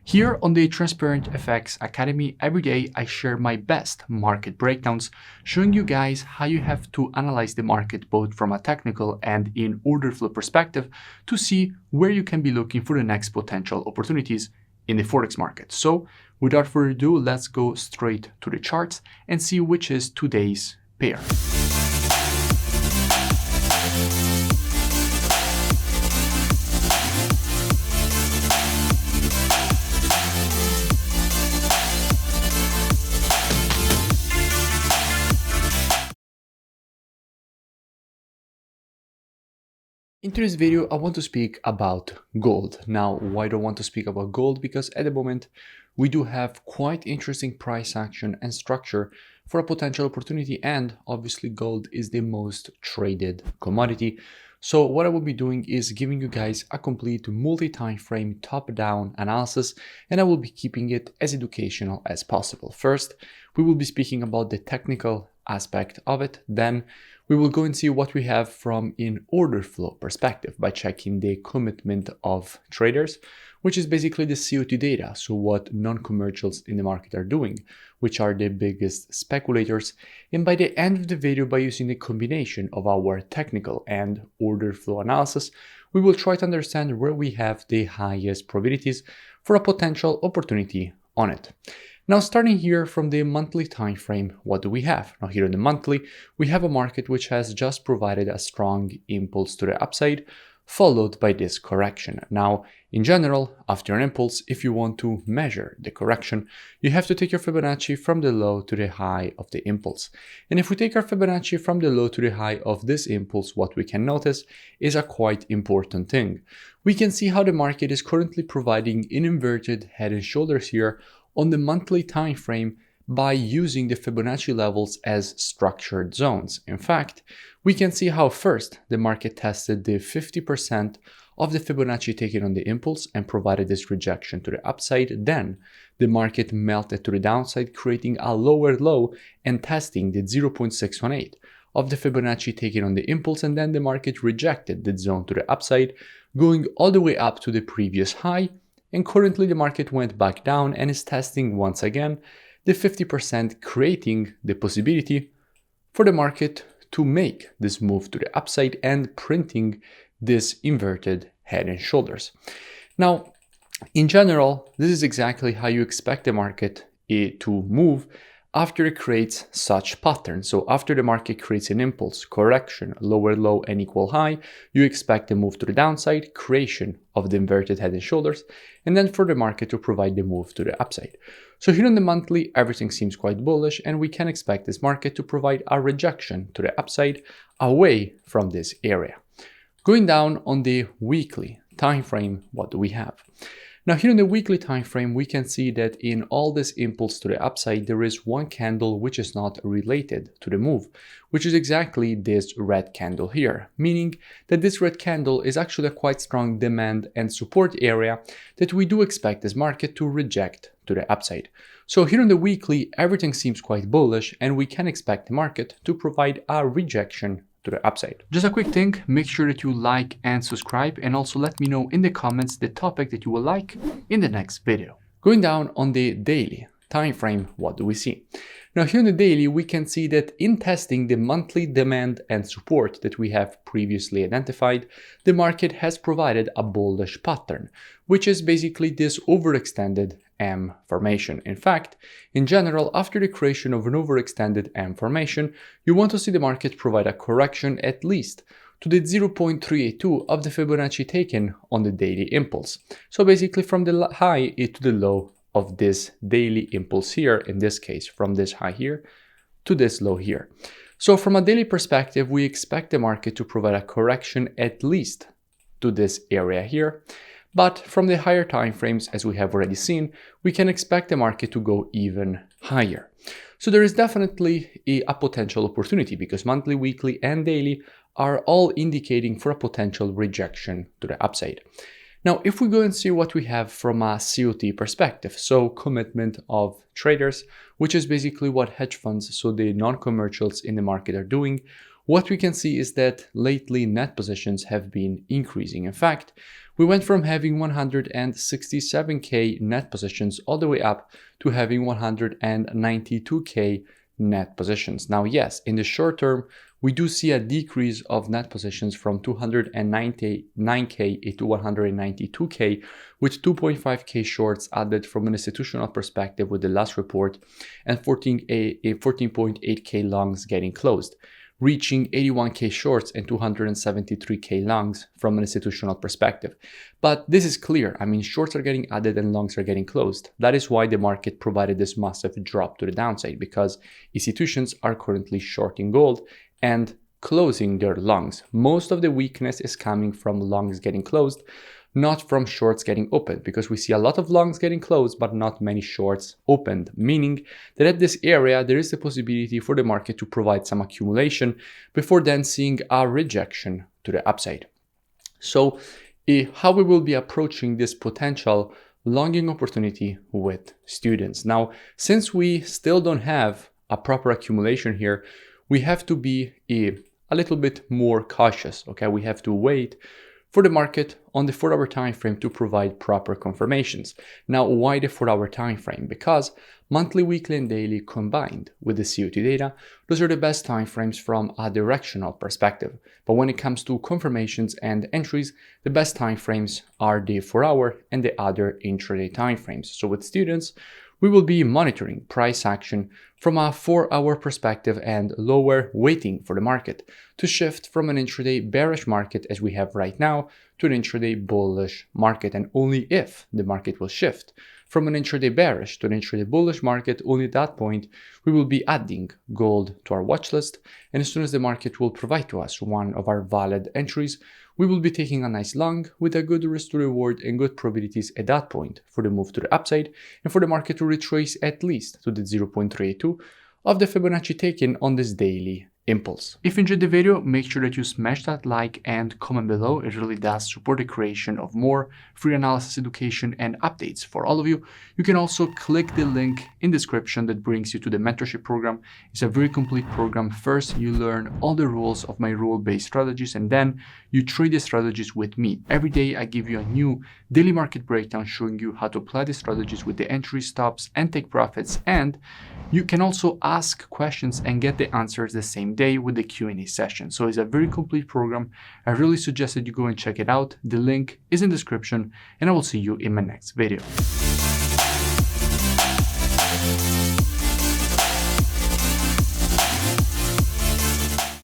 Here on the Transparent FX Academy, every day I share my best market breakdowns, showing you guys how you have to analyze the market both from a technical and in order flow perspective to see where you can be looking for the next potential opportunities in the Forex market. So without further ado, let's go straight to the charts and see which is today's pair. In today's video, I want to speak about gold. Now, why do I want to speak about gold? Because at the moment, we do have quite interesting price action and structure for a potential opportunity, and obviously gold is the most traded commodity. So what I will be doing is giving you guys a complete multi-time frame top-down analysis, and I will be keeping it as educational as possible. First, we will be speaking about the technical aspect of it. Then we will go and see what we have from an order flow perspective by checking the commitment of traders, which is basically the COT data, so what non-commercials in the market are doing, which are the biggest speculators. And by the end of the video, by using the combination of our technical and order flow analysis, we will try to understand where we have the highest probabilities for a potential opportunity on it. Now, starting here from the monthly time frame, what do we have? Now, here in the monthly, we have a market which has just provided a strong impulse to the upside, followed by this correction. Now, in general, after an impulse, if you want to measure the correction, you have to take your Fibonacci from the low to the high of the impulse. And if we take our Fibonacci from the low to the high of this impulse, what we can notice is a quite important thing. We can see how the market is currently providing an inverted head and shoulders here on the monthly time frame by using the Fibonacci levels as structured zones. In fact, we can see how first the market tested the 50% of the Fibonacci taken on the impulse and provided this rejection to the upside. Then the market melted to the downside, creating a lower low and testing the 0.618 of the Fibonacci taken on the impulse, and then the market rejected the zone to the upside, going all the way up to the previous high. And currently the market went back down and is testing once again the 50%, creating the possibility for the market to make this move to the upside and printing this inverted head and shoulders. Now, in general, this is exactly how you expect the market to move after it creates such pattern. So after the market creates an impulse, correction, lower low and equal high, you expect a move to the downside, creation of the inverted head and shoulders, and then for the market to provide the move to the upside. So here on the monthly, everything seems quite bullish, and we can expect this market to provide a rejection to the upside away from this area. Going down on the weekly time frame, what do we have? Now here in the weekly time frame, we can see that in all this impulse to the upside, there is one candle which is not related to the move, which is exactly this red candle here, meaning that this red candle is actually a quite strong demand and support area that we do expect this market to reject to the upside. So here on the weekly, everything seems quite bullish, and we can expect the market to provide a rejection to the upside. Just a quick thing, make sure that you like and subscribe, and also let me know in the comments the topic that you will like in the next video. Going down on the daily time frame, what do we see? Now here in the daily, we can see that in testing the monthly demand and support that we have previously identified, the market has provided a bullish pattern, which is basically this overextended M formation. In fact, in general, after the creation of an overextended M formation, you want to see the market provide a correction at least to the 0.382 of the Fibonacci taken on the daily impulse. So basically from the high to the low of this daily impulse here, in this case, from this high here to this low here. So from a daily perspective, we expect the market to provide a correction at least to this area here. But from the higher time frames, as we have already seen, we can expect the market to go even higher. So there is definitely a potential opportunity because monthly, weekly, and daily are all indicating for a potential rejection to the upside. Now, if we go and see what we have from a COT perspective, so commitment of traders, which is basically what hedge funds, so the non-commercials in the market are doing, what we can see is that lately net positions have been increasing. In fact, we went from having 167k net positions all the way up to having 192k net positions. Now, yes, in the short term, we do see a decrease of net positions from 299k to 192k, with 2.5k shorts added from an institutional perspective with the last report, and 14.8k longs getting closed, reaching 81k shorts and 273k longs from an institutional perspective. But this is clear. I mean, shorts are getting added and longs are getting closed. That is why the market provided this massive drop to the downside, because institutions are currently shorting gold and closing their longs. Most of the weakness is coming from longs getting closed, not from shorts getting opened, because we see a lot of longs getting closed but not many shorts opened, meaning that at this area there is the possibility for the market to provide some accumulation before then seeing a rejection to the upside. So how we will be approaching this potential longing opportunity with students. Now, since we still don't have a proper accumulation here, we have to be a little bit more cautious. Okay, we have to wait for the market on the 4-hour time frame to provide proper confirmations. Now, why the 4-hour time frame? Because monthly, weekly, and daily combined with the COT data, those are the best time frames from a directional perspective. But when it comes to confirmations and entries, the best time frames are the 4-hour and the other intraday time frames. So with students, we will be monitoring price action from a 4-hour perspective and lower, waiting for the market to shift from an intraday bearish market as we have right now to an intraday bullish market. And only if the market will shift from an intraday bearish to an intraday bullish market, only at that point we will be adding gold to our watch list. And as soon as the market will provide to us one of our valid entries, we will be taking a nice long with a good risk to reward and good probabilities at that point for the move to the upside and for the market to retrace at least to the 0.32 of the Fibonacci taken on this daily impulse. If you enjoyed the video, make sure that you smash that like and comment below. It really does support the creation of more free analysis education and updates for all of you. You can also click the link in description that brings you to the mentorship program. It's a very complete program. First, you learn all the rules of my rule-based strategies, and then you trade the strategies with me. Every day I give you a new daily market breakdown showing you how to apply the strategies with the entry, stops, and take profits. And you can also ask questions and get the answers the same day with the Q&A session. So it's a very complete program. I really suggest that you go and check it out. The link is in the description, and I will see you in my next video.